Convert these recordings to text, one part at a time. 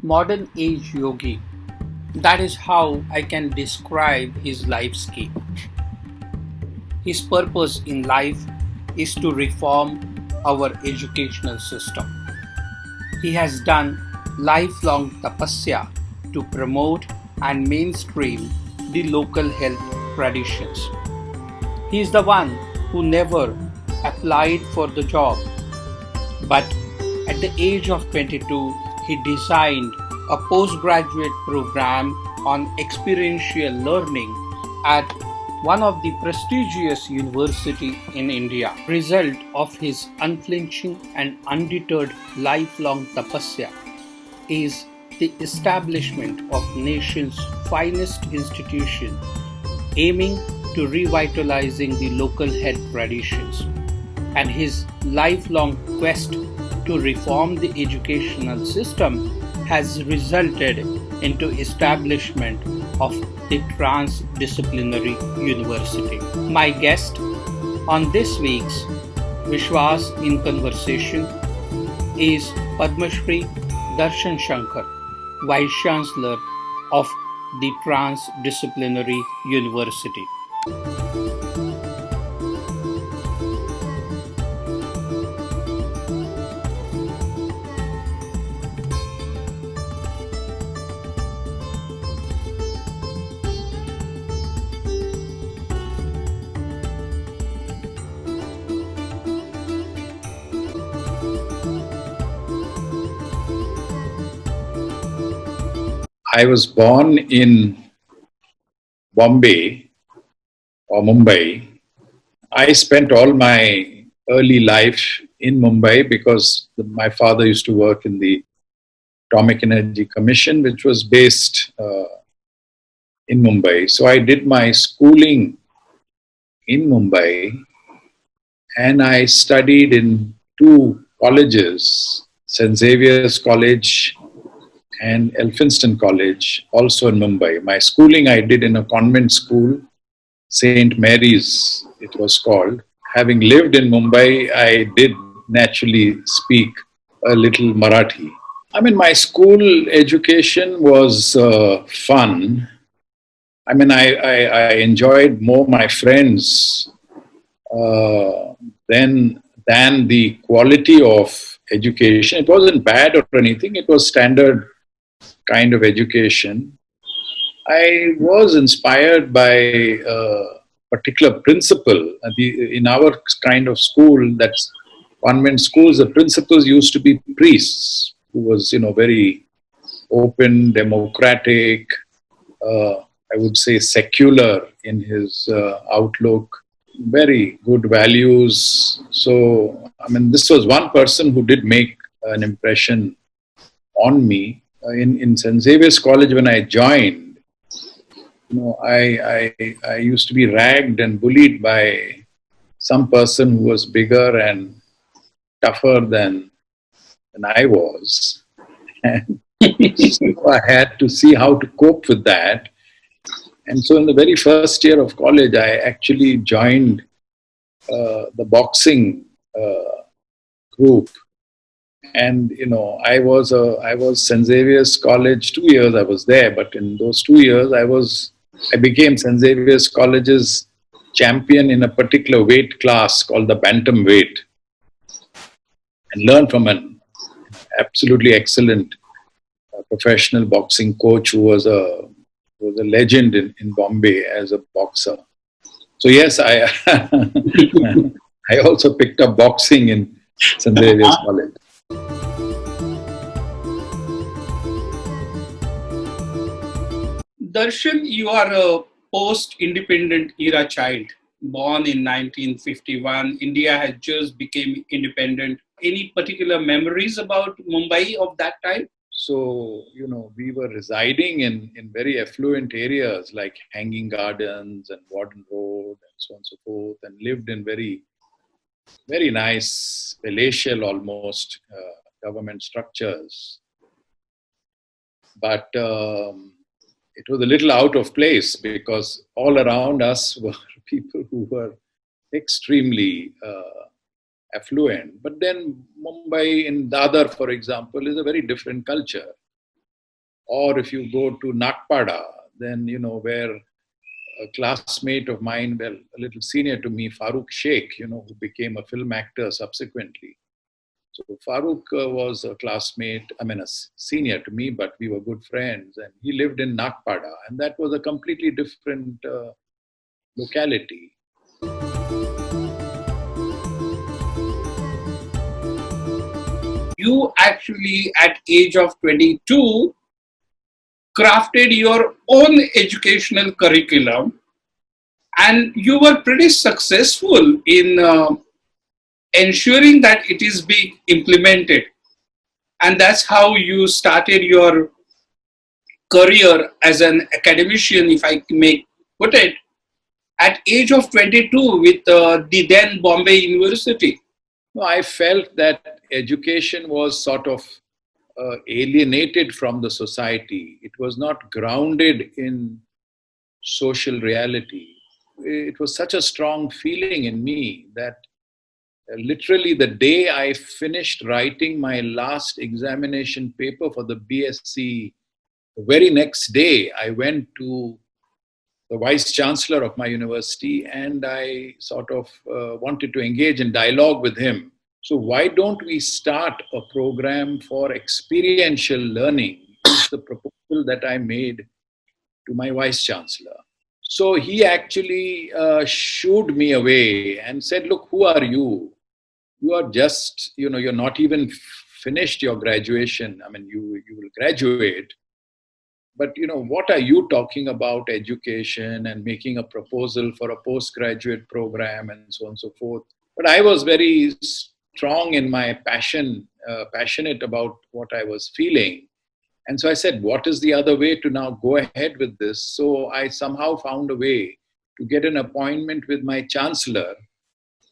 modern age yogi. That is how I can describe his life scheme. His purpose in life is to reform our educational system. He has done lifelong tapasya to promote and mainstream the local health traditions. He is the one who never applied for the job, but at the age of 22, he designed a postgraduate program on experiential learning at one of the prestigious university in India. Result of his unflinching and undeterred lifelong tapasya is the establishment of nation's finest institution aiming to revitalizing the local health traditions, and his lifelong quest to reform the educational system has resulted into establishment of the Trans Disciplinary University. My guest on this week's Vishwas in Conversation is Padma Shri Darshan Shankar, Vice Chancellor of the Trans Disciplinary University. I was born in Bombay or Mumbai. I spent all my early life in Mumbai because my father used to work in the Atomic Energy Commission, which was based in Mumbai. So I did my schooling in Mumbai and I studied in two colleges, St. Xavier's College and Elphinstone College, also in Mumbai. My schooling I did in a convent school, St. Mary's it was called. Having lived in Mumbai, I did naturally speak a little Marathi. I mean, my school education was fun. I mean, I enjoyed more my friends than the quality of education. It wasn't bad or anything. It was standard kind of education. I was inspired by a particular principal. In our kind of school, that's convent schools, the principals used to be priests who was, very open, democratic, I would say secular in his outlook, very good values. So, I mean, this was one person who did make an impression on me. In St. Xavier's College, when I joined, I used to be ragged and bullied by some person who was bigger and tougher than I was. And so I had to see how to cope with that. And so in the very first year of college, I actually joined the boxing group. And, I was St. Xavier's College, 2 years I was there, but in those 2 years I became St. Xavier's College's champion in a particular weight class called the bantam weight, and learned from an absolutely excellent professional boxing coach who was a legend in Bombay as a boxer. So yes, I I also picked up boxing in St. Xavier's College. Darshan, you are a post-independent era child, born in 1951. India had just become independent. Any particular memories about Mumbai of that time? So, we were residing in very affluent areas like Hanging Gardens and Warden Road and so on and so forth, and lived in very, very nice, palatial almost government structures. But it was a little out of place because all around us were people who were extremely affluent. But then Mumbai in Dadar, for example, is a very different culture. Or if you go to Nagpada, then, where a classmate of mine, well, a little senior to me, Farooq Sheikh, who became a film actor subsequently. So Farooq was a classmate, senior to me, but we were good friends. And he lived in Nagpada, and that was a completely different locality. You actually, at age of 22, crafted your own educational curriculum, and you were pretty successful in ensuring that it is being implemented. And that's how you started your career as an academician, if I may put it, at age of 22 with the then Bombay University. No, I felt that education was sort of alienated from the society. It was not grounded in social reality. It was such a strong feeling in me that literally the day I finished writing my last examination paper for the BSc, the very next day I went to the Vice Chancellor of my university and I sort of wanted to engage in dialogue with him. So why don't we start a program for experiential learning? It's the proposal that I made to my Vice Chancellor. So he actually shooed me away and said, look, who are you? You are just, you're not even finished your graduation. I mean, you will graduate. But, what are you talking about education and making a proposal for a postgraduate program and so on and so forth? But I was very strong in my passionate about what I was feeling. And so I said, what is the other way to now go ahead with this? So I somehow found a way to get an appointment with my chancellor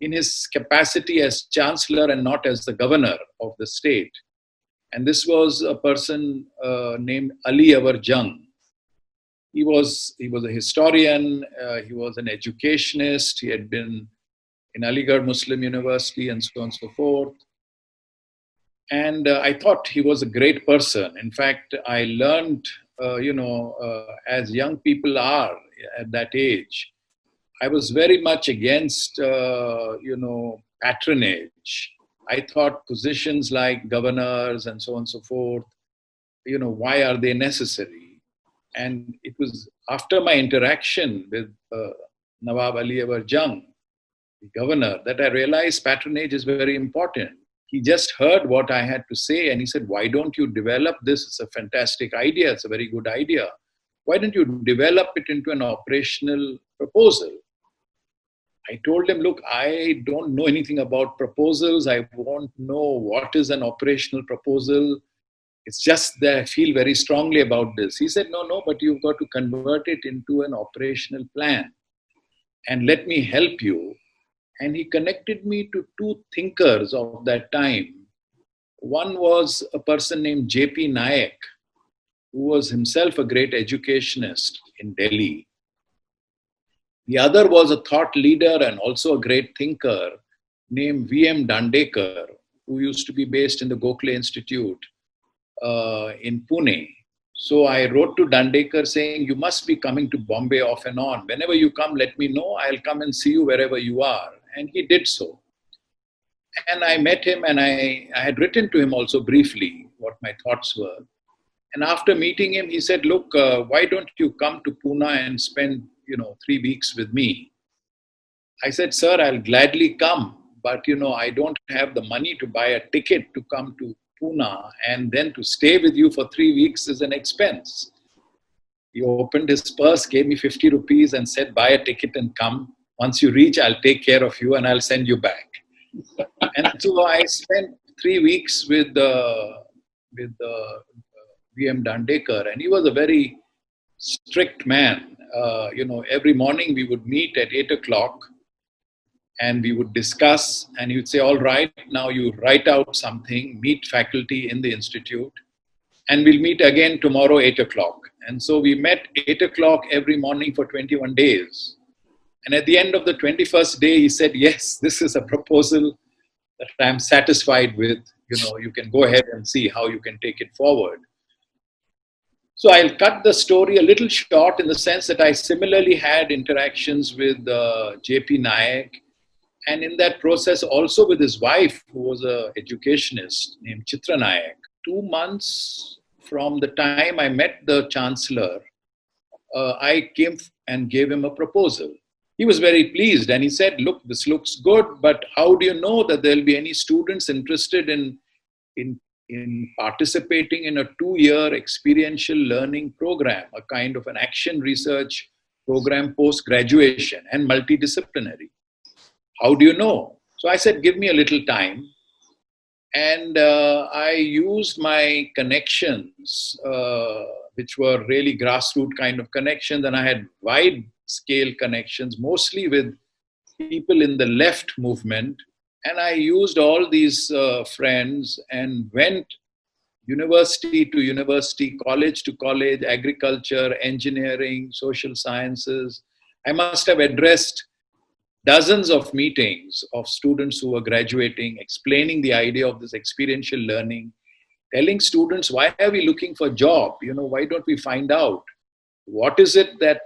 in his capacity as chancellor and not as the governor of the state. And this was a person named Ali Awar Jung. He was a historian, he was an educationist, he had been in Aligarh Muslim University and so on and so forth. And I thought he was a great person. In fact, I learned, as young people are at that age, I was very much against, patronage. I thought positions like governors and so on and so forth, why are they necessary? And it was after my interaction with Nawab Ali Awar Jung, the governor, that I realized patronage is very important. He just heard what I had to say and he said, why don't you develop this? It's a fantastic idea. It's a very good idea. Why don't you develop it into an operational proposal? I told him, look, I don't know anything about proposals. I won't know what is an operational proposal. It's just that I feel very strongly about this. He said, no, but you've got to convert it into an operational plan. And let me help you. And he connected me to two thinkers of that time. One was a person named J.P. Nayak, who was himself a great educationist in Delhi. The other was a thought leader and also a great thinker named V.M. Dandekar, who used to be based in the Gokhale Institute in Pune. So I wrote to Dandekar saying, you must be coming to Bombay off and on. Whenever you come, let me know. I'll come and see you wherever you are. And he did so. And I met him and I had written to him also briefly what my thoughts were. And after meeting him, he said, look, why don't you come to Pune and spend 3 weeks with me? I said, sir, I'll gladly come, but I don't have the money to buy a ticket to come to Pune, and then to stay with you for 3 weeks is an expense. He opened his purse, gave me 50 rupees and said, buy a ticket and come. Once you reach, I'll take care of you and I'll send you back. And so I spent 3 weeks with V.M. Dandekar, and he was a very strict man. Every morning we would meet at 8 o'clock and we would discuss, and he would say, all right, now you write out something, meet faculty in the institute, and we'll meet again tomorrow 8 o'clock. And so we met 8 o'clock every morning for 21 days. And at the end of the 21st day, he said, yes, this is a proposal that I'm satisfied with. You can go ahead and see how you can take it forward. So I'll cut the story a little short in the sense that I similarly had interactions with J.P. Nayak, and in that process also with his wife, who was an educationist named Chitra Nayak. 2 months from the time I met the Chancellor, I came and gave him a proposal. He was very pleased and he said, look, this looks good, but how do you know that there'll be any students interested in participating in a 2-year experiential learning program, a kind of an action research program post-graduation and multidisciplinary? How do you know? So I said, give me a little time. And I used my connections, which were really grassroots kind of connections, and I had wide-scale connections, mostly with people in the left movement. And I used all these friends and went university to university, college to college, agriculture, engineering, social sciences. I must have addressed dozens of meetings of students who were graduating, explaining the idea of this experiential learning, telling students, why are we looking for a job? Why don't we find out? What is it that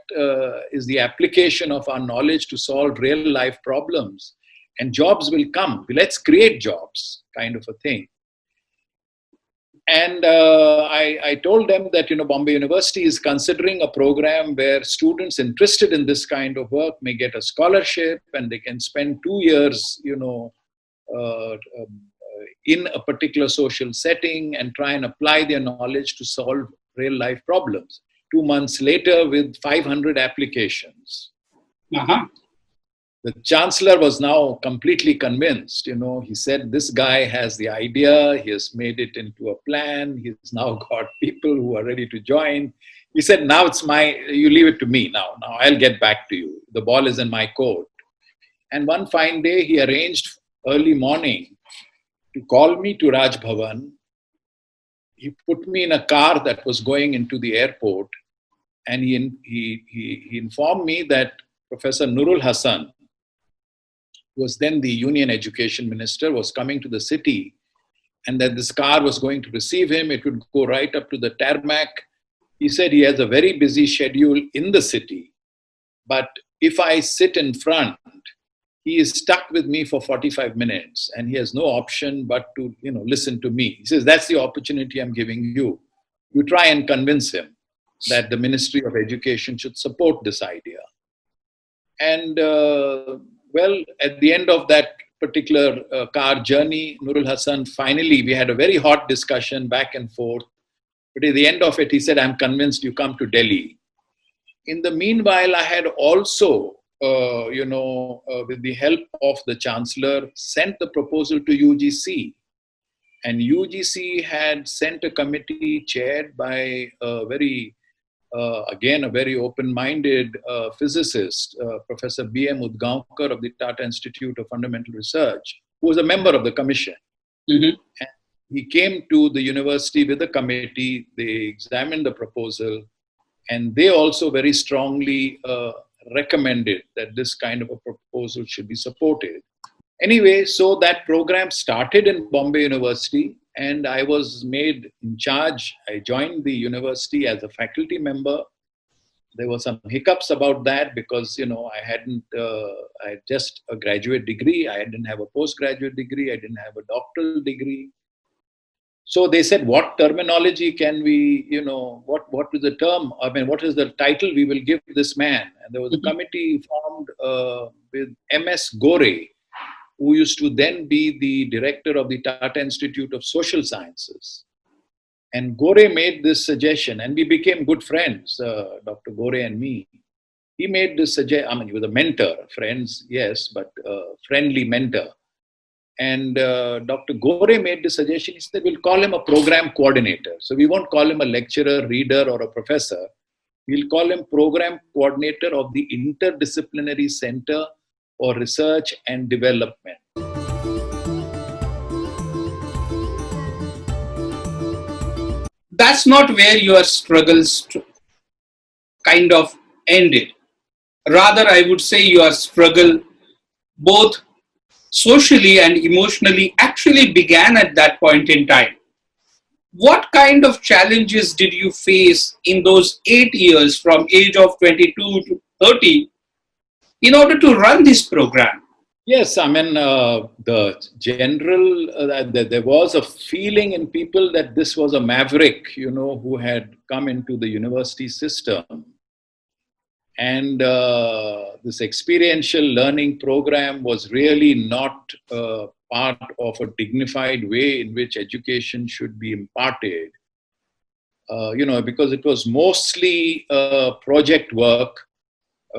is the application of our knowledge to solve real life problems? And jobs will come. Let's create jobs, kind of a thing. And I told them that, Bombay University is considering a program where students interested in this kind of work may get a scholarship and they can spend 2 years, in a particular social setting and try and apply their knowledge to solve real life problems. 2 months later, with 500 applications. Uh-huh. The Chancellor was now completely convinced. He said, this guy has the idea, he has made it into a plan, he's now got people who are ready to join. He said, now you leave it to me now I'll get back to you. The ball is in my court. And one fine day, he arranged early morning to call me to Raj Bhavan. He put me in a car that was going into the airport, and he informed me that Professor Nurul Hasan, who was then the Union Education Minister, was coming to the city, and that this car was going to receive him. It would go right up to the tarmac. He said he has a very busy schedule in the city, but if I sit in front, he is stuck with me for 45 minutes and he has no option but to, listen to me. He says, that's the opportunity I'm giving you. You try and convince him that the Ministry of Education should support this idea. And at the end of that particular car journey, Nurul Hasan, finally, we had a very hot discussion back and forth. But at the end of it, he said, I'm convinced, you come to Delhi. In the meanwhile, I had also, with the help of the Chancellor, sent the proposal to UGC. And UGC had sent a committee chaired by a very open-minded physicist, Professor B.M. Udgaonkar of the Tata Institute of Fundamental Research, who was a member of the commission. Mm-hmm. And he came to the university with the committee, they examined the proposal, and they also very strongly recommended that this kind of a proposal should be supported. Anyway, so that program started in Bombay University, and I was made in charge. I joined the university as a faculty member. There were some hiccups about that because, I had just a graduate degree. I didn't have a postgraduate degree. I didn't have a doctoral degree. So they said, what terminology can we, what is the term? What is the title we will give this man? And there was a committee formed with M.S. Gore, who used to then be the director of the Tata Institute of Social Sciences. And Gore made this suggestion, and we became good friends, Dr. Gore and me. He made this suggestion, he was a mentor, friends, yes, but friendly mentor. And Dr. Gore made the suggestion, he said, we'll call him a program coordinator. So we won't call him a lecturer, reader, or a professor. We'll call him program coordinator of the Interdisciplinary Center for Research and Development. That's not where your struggles kind of ended. Rather, I would say your struggle, both socially and emotionally, actually began at that point in time. What kind of challenges did you face in those 8 years from age of 22 to 30 in order to run this program? Yes, I mean, the general, there was a feeling in people that this was a maverick, who had come into the university system. And this experiential learning program was really not part of a dignified way in which education should be imparted. Because it was mostly project work.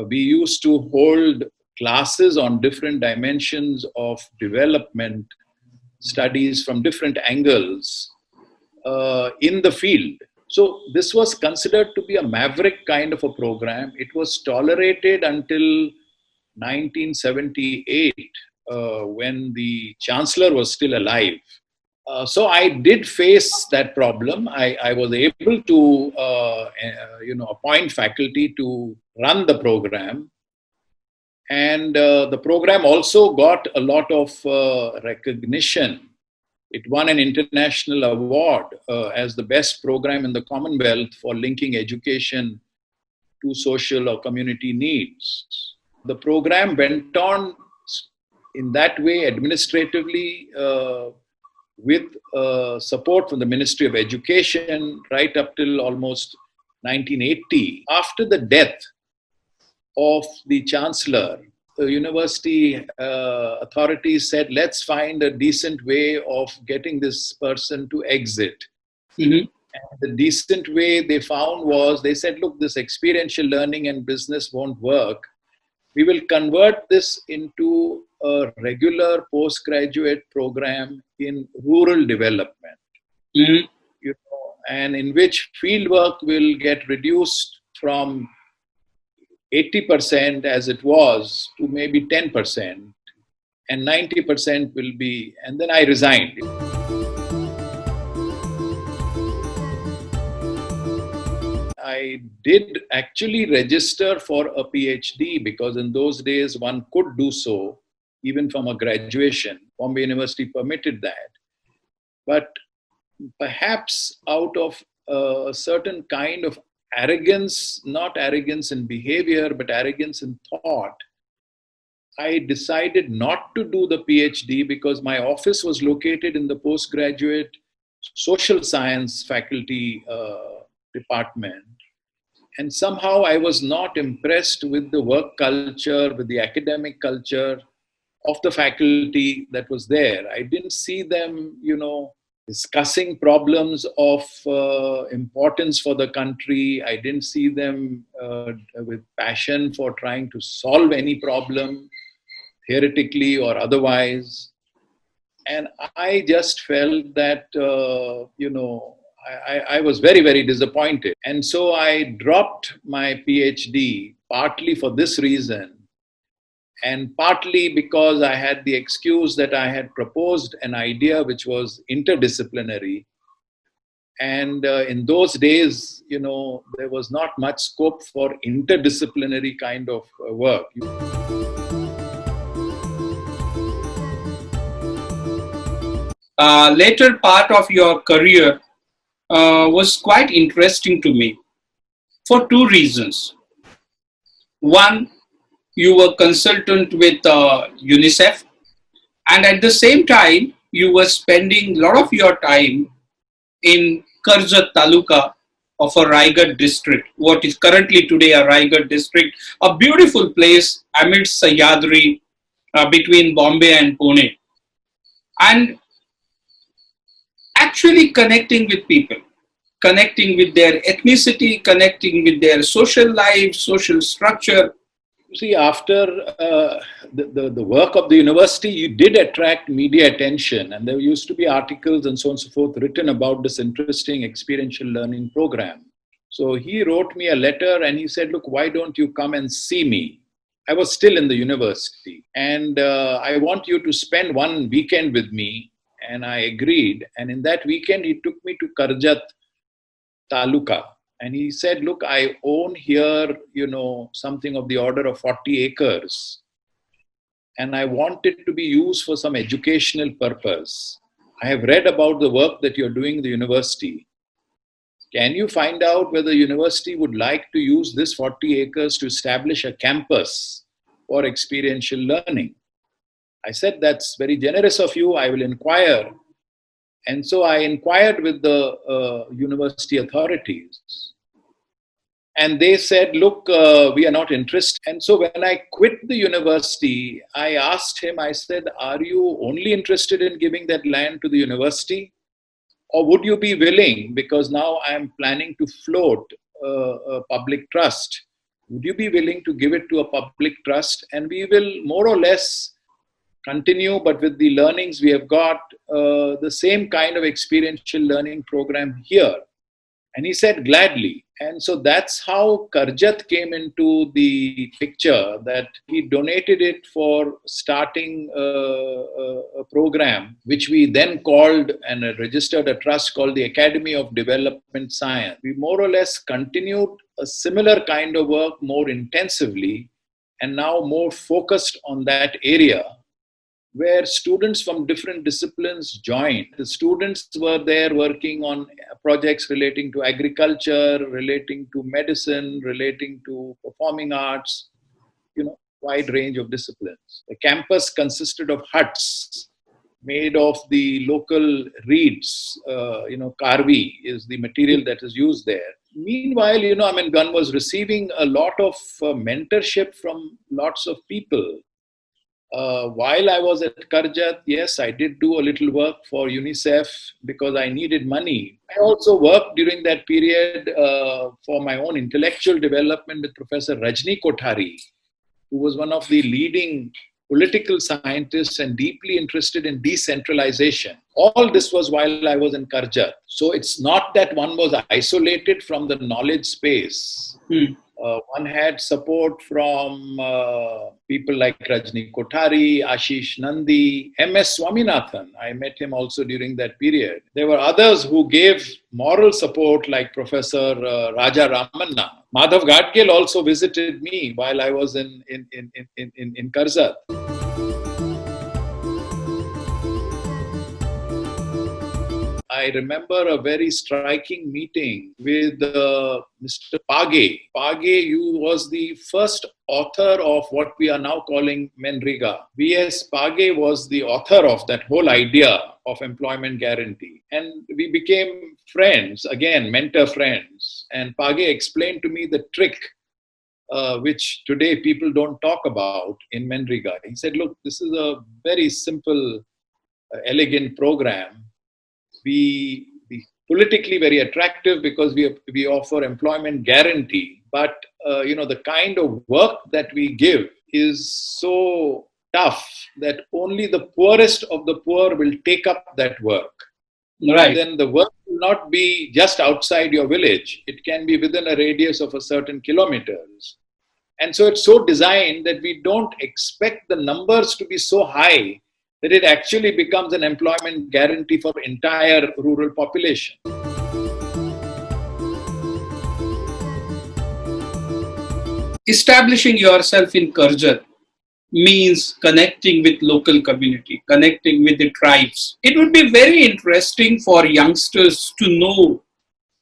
We used to hold classes on different dimensions of development studies from different angles in the field. So this was considered to be a maverick kind of a program. It was tolerated until 1978 when the chancellor was still alive. So I did face that problem. I was able to, appoint faculty to run the program. And the program also got a lot of recognition. It won an international award as the best program in the Commonwealth for linking education to social or community needs. The program went on in that way administratively with support from the Ministry of Education right up till almost 1980. After the death of the chancellor, the university authorities said, let's find a decent way of getting this person to exit. Mm-hmm. And the decent way they found was, they said, look, this experiential learning and business won't work. We will convert this into a regular postgraduate program in rural development. Mm-hmm. And in which fieldwork will get reduced from 80% as it was to maybe 10%, and 90% will be, and then I resigned. I did actually register for a PhD because in those days one could do so even from a graduation. Bombay University permitted that. But perhaps out of a certain kind of arrogance, not arrogance in behavior, but arrogance in thought, I decided not to do the PhD because my office was located in the postgraduate social science faculty department. And somehow I was not impressed with the work culture, with the academic culture of the faculty that was there. I didn't see them, discussing problems of importance for the country. I didn't see them with passion for trying to solve any problem, theoretically or otherwise. And I just felt that, I was very, very disappointed. And so I dropped my PhD partly for this reason, and partly because I had the excuse that I had proposed an idea which was interdisciplinary. And in those days, there was not much scope for interdisciplinary kind of work. Later part of your career was quite interesting to me for two reasons. One, you were consultant with UNICEF, and at the same time, you were spending a lot of your time in Karjat Taluka of a Raigad district, what is currently today a Raigad district, a beautiful place amidst Sahyadri between Bombay and Pune. And actually connecting with people, connecting with their ethnicity, connecting with their social life, social structure. See, after the work of the university, you did attract media attention, and there used to be articles and so on and so forth written about this interesting experiential learning program. So he wrote me a letter and he said, look, why don't you come and see me? I was still in the university, and I want you to spend one weekend with me. And I agreed. And in that weekend, he took me to Karjat Taluka. And he said, look, I own here, something of the order of 40 acres. And I want it to be used for some educational purpose. I have read about the work that you're doing in the university. Can you find out whether the university would like to use this 40 acres to establish a campus for experiential learning? I said, that's very generous of you. I will inquire. And so I inquired with the university authorities. And they said, look, we are not interested. And so when I quit the university, I asked him, I said, are you only interested in giving that land to the university? Or would you be willing, because now I am planning to float a public trust, would you be willing to give it to a public trust? And we will more or less continue, but with the learnings we have got, the same kind of experiential learning program here. And he said, gladly. And so that's how Karjat came into the picture, that he donated it for starting a program, which we then called and registered a trust called the Academy of Development Science. We more or less continued a similar kind of work more intensively and now more focused on that area, where students from different disciplines joined. The students were there working on projects relating to agriculture, relating to medicine, relating to performing arts, wide range of disciplines. The campus consisted of huts made of the local reeds, karvi is the material that is used there. Meanwhile, one was receiving a lot of mentorship from lots of people. While I was at Karjat, yes, I did do a little work for UNICEF because I needed money. I also worked during that period for my own intellectual development with Professor Rajni Kothari, who was one of the leading political scientists and deeply interested in decentralization. All this was while I was in Karjat. So it's not that one was isolated from the knowledge space. One had support from people like Rajni Kothari, Ashish Nandi, M.S. Swaminathan. I met him also during that period. There were others who gave moral support like Professor Raja Ramanna. Madhav Gadgil also visited me while I was in Karjat. I remember a very striking meeting with Mr. Page. Page was the first author of what we are now calling Menrega. V.S. Page was the author of that whole idea of employment guarantee. And we became friends, again, mentor friends. And Page explained to me the trick which today people don't talk about in Menrega. He said, look, this is a very simple, elegant program. We politically very attractive because we offer employment guarantee, but the kind of work that we give is so tough that only the poorest of the poor will take up that work. Right. And then the work will not be just outside your village. It can be within a radius of a certain kilometers. And so it's so designed that we don't expect the numbers to be so high that it actually becomes an employment guarantee for entire rural population. Establishing yourself in Karjat means connecting with local community, connecting with the tribes. It would be very interesting for youngsters to know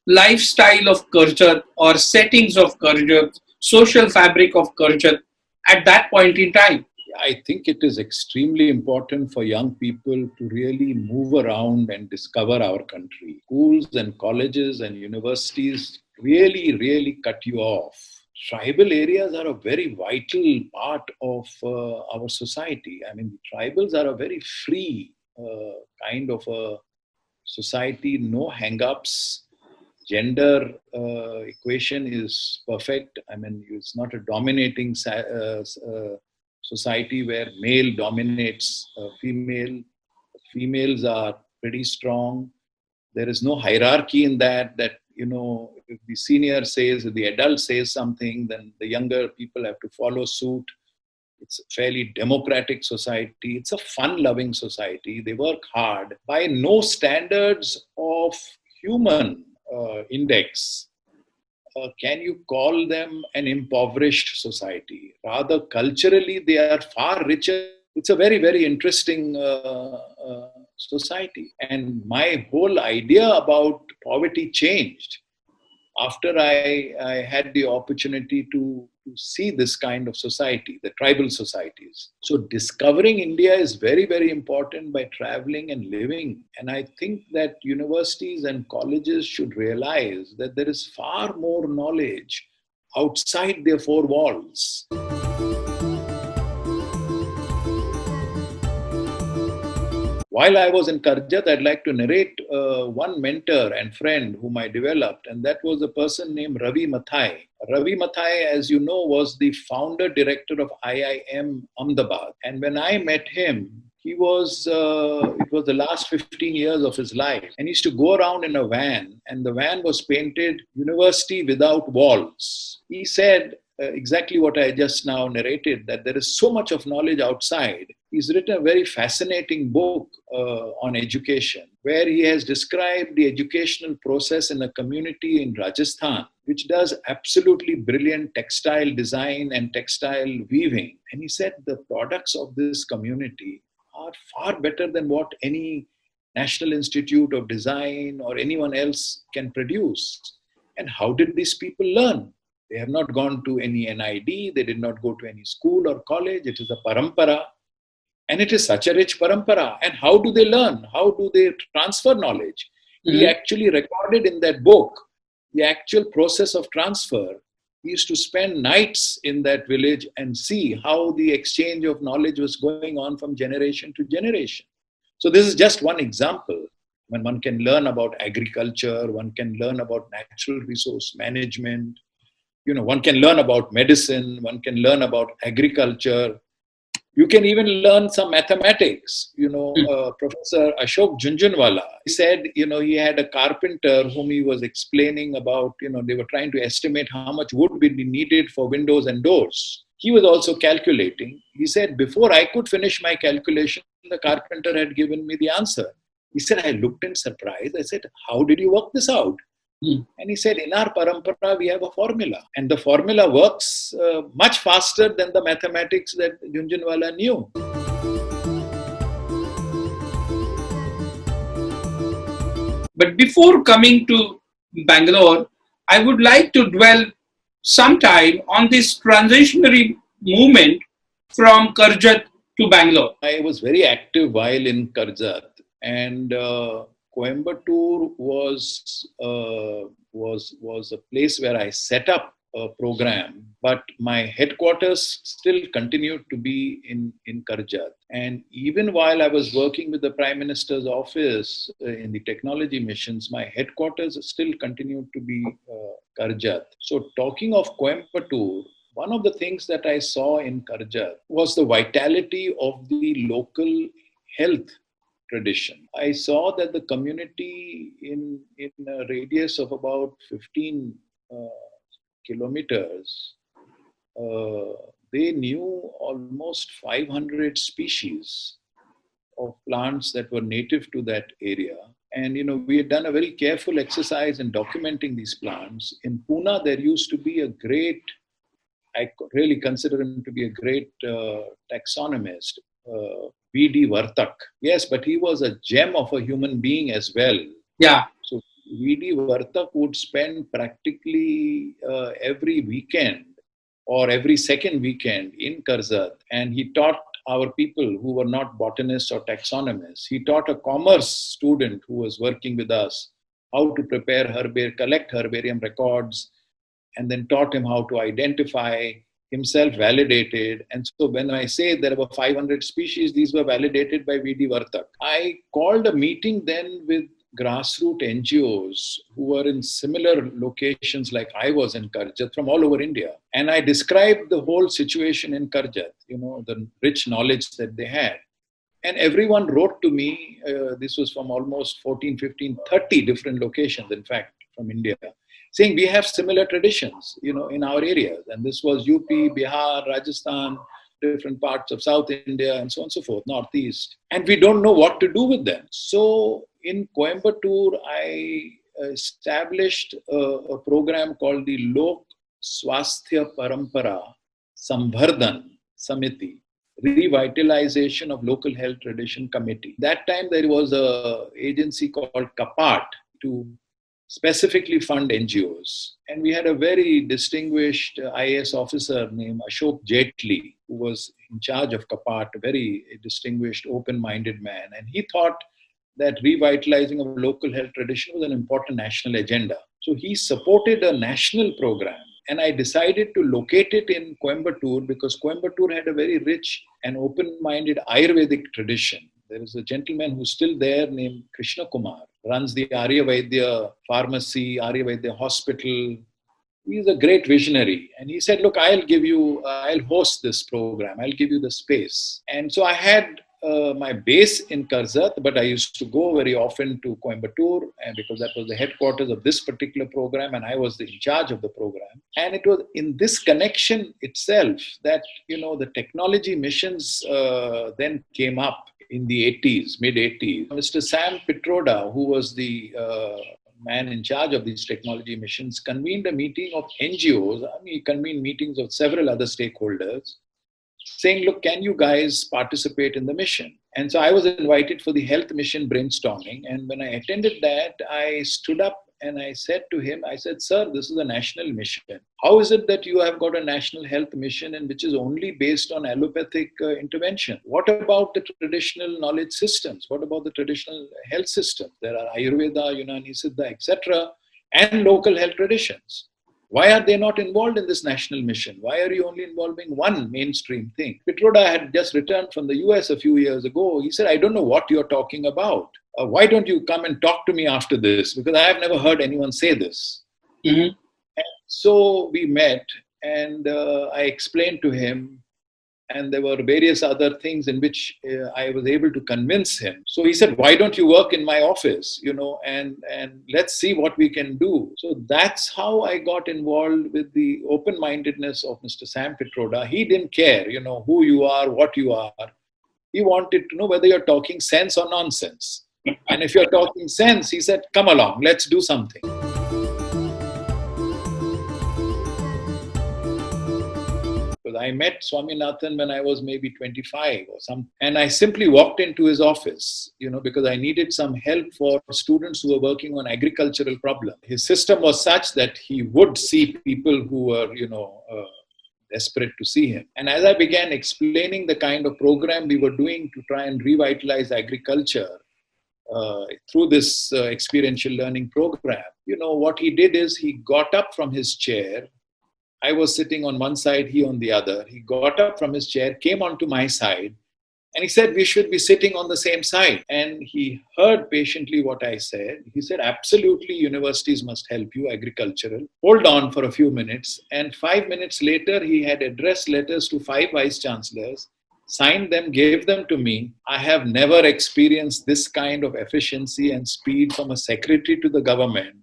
lifestyle of Karjat or settings of Karjat, social fabric of Karjat at that point in time. I think it is extremely important for young people to really move around and discover our country. Schools and colleges and universities really cut you off. Tribal areas are a very vital part of our society. I mean, tribals are a very free kind of a society, no hang-ups. Gender equation is perfect. I mean, it's not a dominating society where male dominates female. Females are pretty strong. There is no hierarchy in that, if the senior says, if the adult says something, then the younger people have to follow suit. It's a fairly democratic society. It's a fun-loving society. They work hard. By no standards of human index, can you call them an impoverished society? Rather, culturally, they are far richer. It's a very interesting society. And my whole idea about poverty changed after I had the opportunity to see this kind of society, the tribal societies. So discovering India is very, very important by traveling and living. And I think that universities and colleges should realize that there is far more knowledge outside their four walls. While I was in Karjat, I'd like to narrate one mentor and friend whom I developed, and that was a person named Ravi Mathai. Ravi Mathai, as you know, was the founder director of IIM Ahmedabad. And when I met him, it was the last 15 years of his life. And he used to go around in a van, and the van was painted University Without Walls. He said, exactly what I just now narrated, that there is so much of knowledge outside. He's written a very fascinating book on education, where he has described the educational process in a community in Rajasthan, which does absolutely brilliant textile design and textile weaving. And he said the products of this community are far better than what any National Institute of Design or anyone else can produce. And how did these people learn? They have not gone to any NID, they did not go to any school or college. It is a parampara. And it is such a rich parampara. And how do they learn? How do they transfer knowledge? Mm-hmm. He actually recorded in that book the actual process of transfer. He used to spend nights in that village and see how the exchange of knowledge was going on from generation to generation. So this is just one example. When one can learn about agriculture, one can learn about natural resource management, one can learn about medicine, one can learn about agriculture. You can even learn some mathematics. Professor Ashok Jaitley, he said, he had a carpenter whom he was explaining about, they were trying to estimate how much wood would be needed for windows and doors. He was also calculating. He said, before I could finish my calculation, the carpenter had given me the answer. He said, I looked in surprise. I said, how did you work this out? And he said, in our parampara, we have a formula. And the formula works much faster than the mathematics that Jhunjhunwala knew. But before coming to Bangalore, I would like to dwell some time on this transitionary movement from Karjat to Bangalore. I was very active while in Karjat, and Coimbatore was a place where I set up a program, but my headquarters still continued to be in Karjat. And even while I was working with the Prime Minister's office in the technology missions, my headquarters still continued to be Karjat. So talking of Coimbatore, one of the things that I saw in Karjat was the vitality of the local health tradition. I saw that the community in a radius of about 15 kilometers, they knew almost 500 species of plants that were native to that area. And, we had done a very careful exercise in documenting these plants. In Pune, there used to be a great, I really consider him to be a great taxonomist, V.D. Vartak. Yes, but he was a gem of a human being as well. Yeah. So V.D. Vartak would spend practically every weekend or every second weekend in Karjat, and he taught our people who were not botanists or taxonomists. He taught a commerce student who was working with us how to prepare collect herbarium records, and then taught him how to identify, himself validated. And so when I say there were 500 species, these were validated by V.D. Vartak. I called a meeting then with grassroots NGOs who were in similar locations like I was in Karjat from all over India. And I described the whole situation in Karjat, the rich knowledge that they had. And everyone wrote to me, this was from almost 14, 15, 30 different locations, in fact, from India, saying we have similar traditions, in our areas. And this was UP, Bihar, Rajasthan, different parts of South India, and so on and so forth, Northeast. And we don't know what to do with them. So in Coimbatore, I established a program called the Lok Swasthya Parampara Sambardhan Samiti. Revitalisation of Local Health Tradition Committee. That time there was a agency called CAPART to specifically fund NGOs. And we had a very distinguished IAS officer named Ashok Jaitley, who was in charge of CAPART, a very distinguished, open-minded man. And he thought that revitalizing of local health tradition was an important national agenda. So he supported a national program. And I decided to locate it in Coimbatore because Coimbatore had a very rich and open-minded Ayurvedic tradition. There is a gentleman who's still there named Krishna Kumar, runs the Arya Vaidya pharmacy, Arya Vaidya hospital. He's a great visionary. And he said, look, I'll host this program. I'll give you the space. And so I had my base in Karzat, but I used to go very often to Coimbatore and because that was the headquarters of this particular program and I was in charge of the program. And it was in this connection itself that, the technology missions then came up in the 80s, mid-80s. Mr. Sam Pitroda, who was the man in charge of these technology missions, convened a meeting of NGOs. He convened meetings of several other stakeholders saying, look, can you guys participate in the mission? And so I was invited for the health mission brainstorming. And when I attended that, I stood up and I said to him, sir, this is a national mission. How is it that you have got a national health mission and which is only based on allopathic intervention? What about the traditional knowledge systems? What about the traditional health systems? There are Ayurveda, Unani Siddha, etc. and local health traditions. Why are they not involved in this national mission? Why are you only involving one mainstream thing? Pitroda had just returned from the US a few years ago. He said, I don't know what you're talking about. Why don't you come and talk to me after this? Because I have never heard anyone say this. Mm-hmm. And so we met and I explained to him and there were various other things in which I was able to convince him. So he said, why don't you work in my office, and let's see what we can do. So that's how I got involved with the open-mindedness of Mr. Sam Pitroda. He didn't care, who you are, what you are. He wanted to know whether you're talking sense or nonsense. And if you're talking sense, he said, come along, let's do something. I met Swaminathan when I was maybe 25 or something. And I simply walked into his office, because I needed some help for students who were working on agricultural problems. His system was such that he would see people who were, desperate to see him. And as I began explaining the kind of program we were doing to try and revitalize agriculture through this experiential learning program, what he did is he got up from his chair. I was sitting on one side, he on the other. He got up from his chair, came onto my side, and he said, we should be sitting on the same side. And he heard patiently what I said. He said, absolutely, universities must help you, agricultural. Hold on for a few minutes. And 5 minutes later, he had addressed letters to 5 vice chancellors, signed them, gave them to me. I have never experienced this kind of efficiency and speed from a secretary to the government,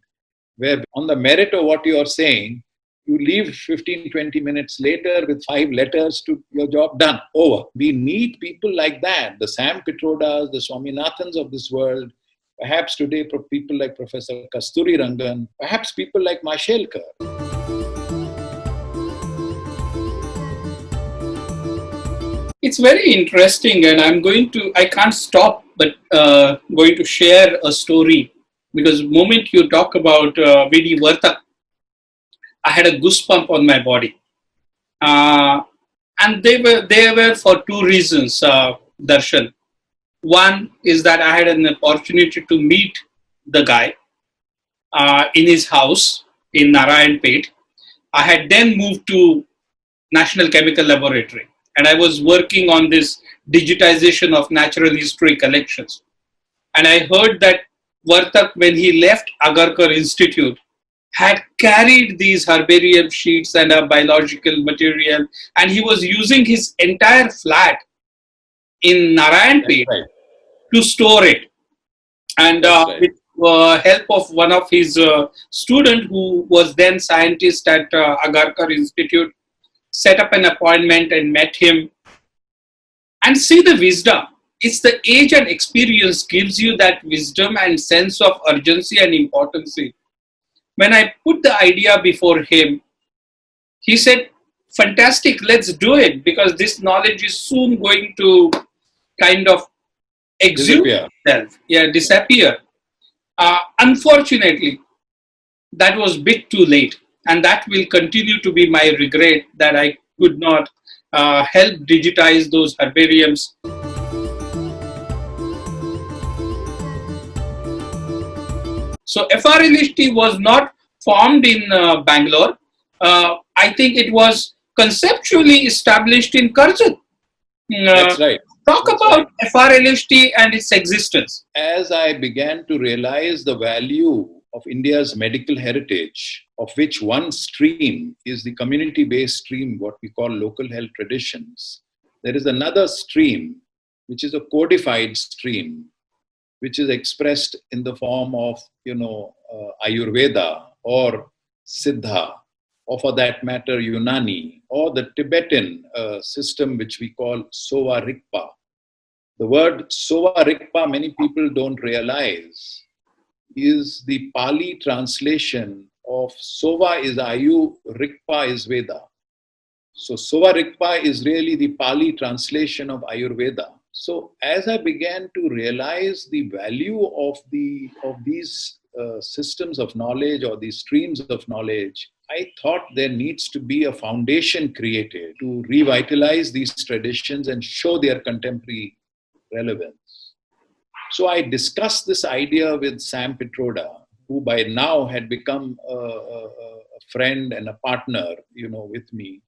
where on the merit of what you are saying, you leave 15, 20 minutes later with 5 letters to your job done, over. We need people like that, the Sam Pitrodas, the Swaminathans of this world, perhaps today people like Professor Kasturi Rangan, perhaps people like Mashelkar. It's very interesting and I can't stop but going to share a story because the moment you talk about V.D. Vartak, I had a goosebump on my body. And they were for 2 reasons, Darshan. One is that I had an opportunity to meet the guy in his house in Narayanpet. I had then moved to National Chemical Laboratory and I was working on this digitization of natural history collections. And I heard that Vartak, when he left Agarkar Institute, had carried these herbarium sheets and a biological material, and he was using his entire flat in Narayanpet to store it. And with help of one of his student who was then scientist at Agarkar Institute, set up an appointment and met him. And see the wisdom. It's the age and experience gives you that wisdom and sense of urgency and importance. When I put the idea before him, he said, fantastic, let's do it, because this knowledge is soon going to kind of exude itself, disappear. Unfortunately, that was a bit too late, and that will continue to be my regret that I could not help digitize those herbariums. So FRLHT was not formed in Bangalore. I think it was conceptually established in Karjat. That's right. Talk That's about right. FRLHT and its existence. As I began to realize the value of India's medical heritage, of which one stream is the community-based stream, what we call local health traditions, there is another stream, which is a codified stream, which is expressed in the form of, Ayurveda or Siddha, or for that matter, Unani, or the Tibetan system, which we call Sova Rigpa. The word Sova Rigpa, many people don't realize, is the Pali translation of Sova is Ayu, Rigpa is Veda. So Sova Rigpa is really the Pali translation of Ayurveda. So as I began to realize the value of these systems of knowledge or these streams of knowledge, I thought there needs to be a foundation created to revitalize these traditions and show their contemporary relevance. So I discussed this idea with Sam Pitroda, who by now had become a friend and a partner, with me.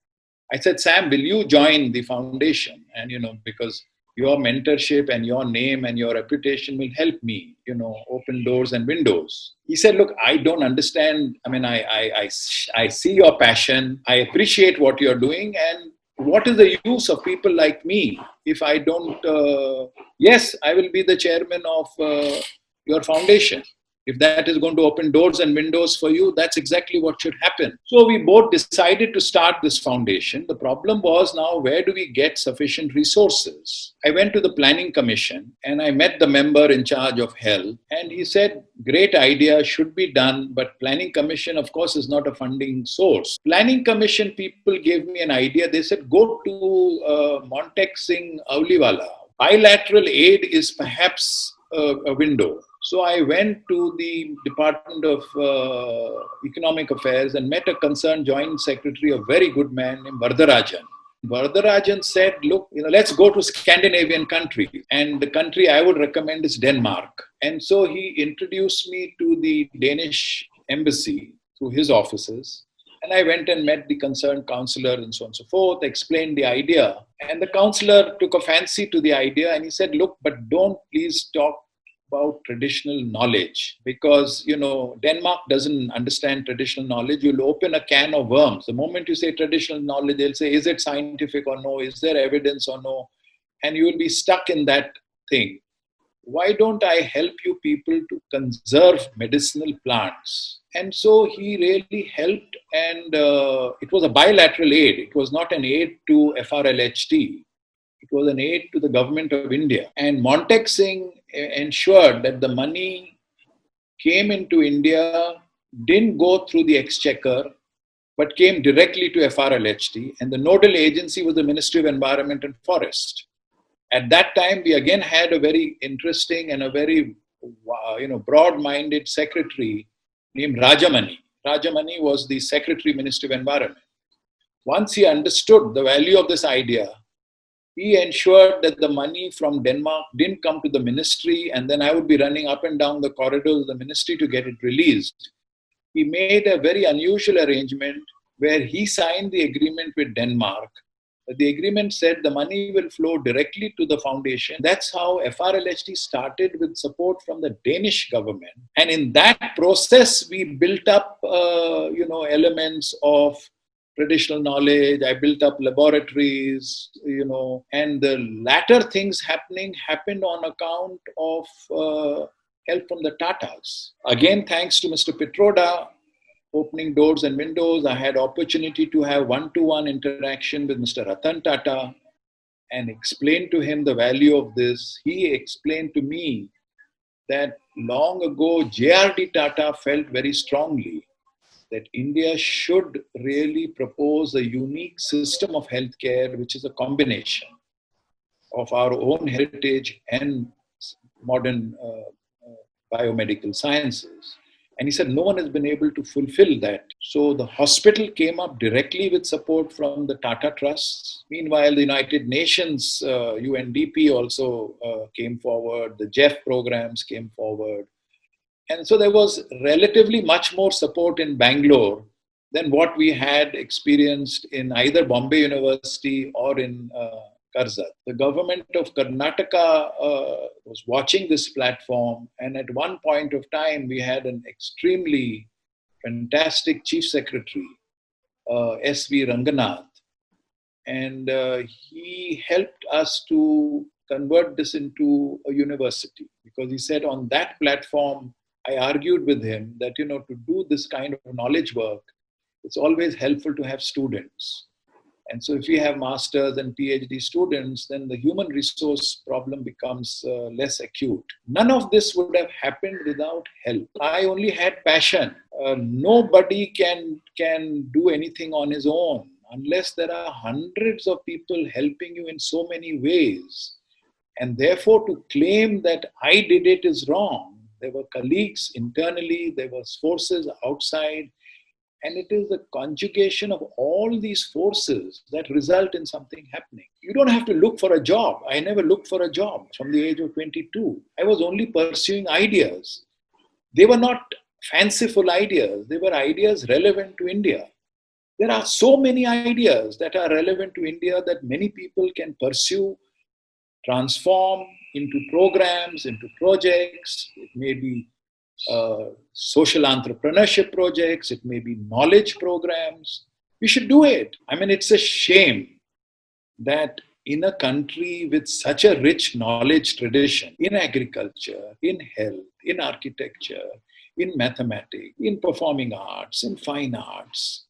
I said, Sam, will you join the foundation? And, because your mentorship and your name and your reputation will help me, open doors and windows. He said, look, I don't understand. I mean, I see your passion. I appreciate what you're doing. And what is the use of people like me if I don't, yes, I will be the chairman of your foundation. If that is going to open doors and windows for you, that's exactly what should happen. So we both decided to start this foundation. The problem was now, where do we get sufficient resources? I went to the Planning Commission and I met the member in charge of health. And he said, great idea, should be done. But Planning Commission, of course, is not a funding source. Planning Commission people gave me an idea. They said, go to Montek Singh Auliwala. Bilateral aid is perhaps a window. So I went to the Department of Economic Affairs and met a concerned joint secretary, a very good man named Vardarajan. Vardarajan said, look, let's go to Scandinavian countries. And the country I would recommend is Denmark. And so he introduced me to the Danish embassy through his offices. And I went and met the concerned counselor and so on and so forth, explained the idea. And the counselor took a fancy to the idea and he said, look, but don't please talk about traditional knowledge, because Denmark doesn't understand traditional knowledge. You'll open a can of worms. The moment you say traditional knowledge, they'll say, is it scientific or no? Is there evidence or no? And you will be stuck in that thing. Why don't I help you people to conserve medicinal plants? And so he really helped, and it was a bilateral aid. It was not an aid to FRLHT. It was an aid to the government of India. And Montek Singh ensured that the money came into India, didn't go through the exchequer, but came directly to FRLHT. And the nodal agency was the Ministry of Environment and Forest. At that time, we again had a very interesting and a very broad-minded secretary named Rajamani. Rajamani was the Secretary Ministry of Environment. Once he understood the value of this idea, he ensured that the money from Denmark didn't come to the ministry, and then I would be running up and down the corridors of the ministry to get it released. He made a very unusual arrangement where he signed the agreement with Denmark. The agreement said the money will flow directly to the foundation. That's how FRLHT started, with support from the Danish government. And in that process, we built up, elements of traditional knowledge. I built up laboratories, and the latter things happened on account of help from the Tatas. Again, thanks to Mr. Pitroda, opening doors and windows, I had opportunity to have one-to-one interaction with Mr. Ratan Tata and explain to him the value of this. He explained to me that long ago, J.R.D. Tata felt very strongly that India should really propose a unique system of healthcare, which is a combination of our own heritage and modern biomedical sciences. And he said no one has been able to fulfill that. So the hospital came up directly with support from the Tata Trusts. Meanwhile, the United Nations, UNDP also came forward. The JEF programs came forward. And so there was relatively much more support in Bangalore than what we had experienced in either Bombay University or in Karzat. The government of Karnataka was watching this platform, and at one point of time, we had an extremely fantastic chief secretary, S.V. Ranganath, and he helped us to convert this into a university, because he said on that platform, I argued with him that, to do this kind of knowledge work, it's always helpful to have students. And so if we have masters and PhD students, then the human resource problem becomes less acute. None of this would have happened without help. I only had passion. Nobody can do anything on his own unless there are hundreds of people helping you in so many ways. And therefore, to claim that I did it is wrong. There were colleagues internally, there were forces outside. And it is the conjugation of all these forces that result in something happening. You don't have to look for a job. I never looked for a job from the age of 22. I was only pursuing ideas. They were not fanciful ideas. They were ideas relevant to India. There are so many ideas that are relevant to India that many people can pursue, transform into programs, into projects. It may be social entrepreneurship projects, it may be knowledge programs. We should do it. I mean, it's a shame that in a country with such a rich knowledge tradition in agriculture, in health, in architecture, in mathematics, in performing arts, in fine arts,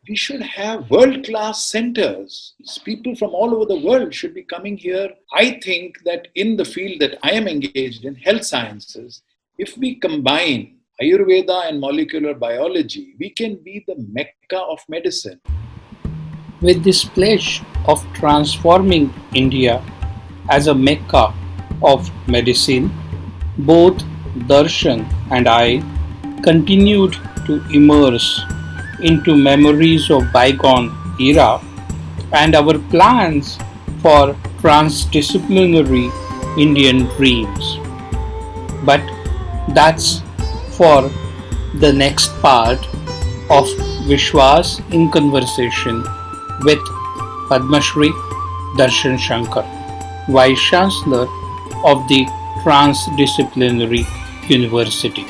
we should have world-class centers. People from all over the world should be coming here. I think that in the field that I am engaged in, health sciences, if we combine Ayurveda and molecular biology, we can be the Mecca of medicine. With this pledge of transforming India as a Mecca of medicine, both Darshan and I continued to immerse into memories of bygone era and our plans for transdisciplinary Indian dreams. But that's for the next part of Vishwas in Conversation with Padma Shri Darshan Shankar, Vice Chancellor of the Trans Disciplinary University.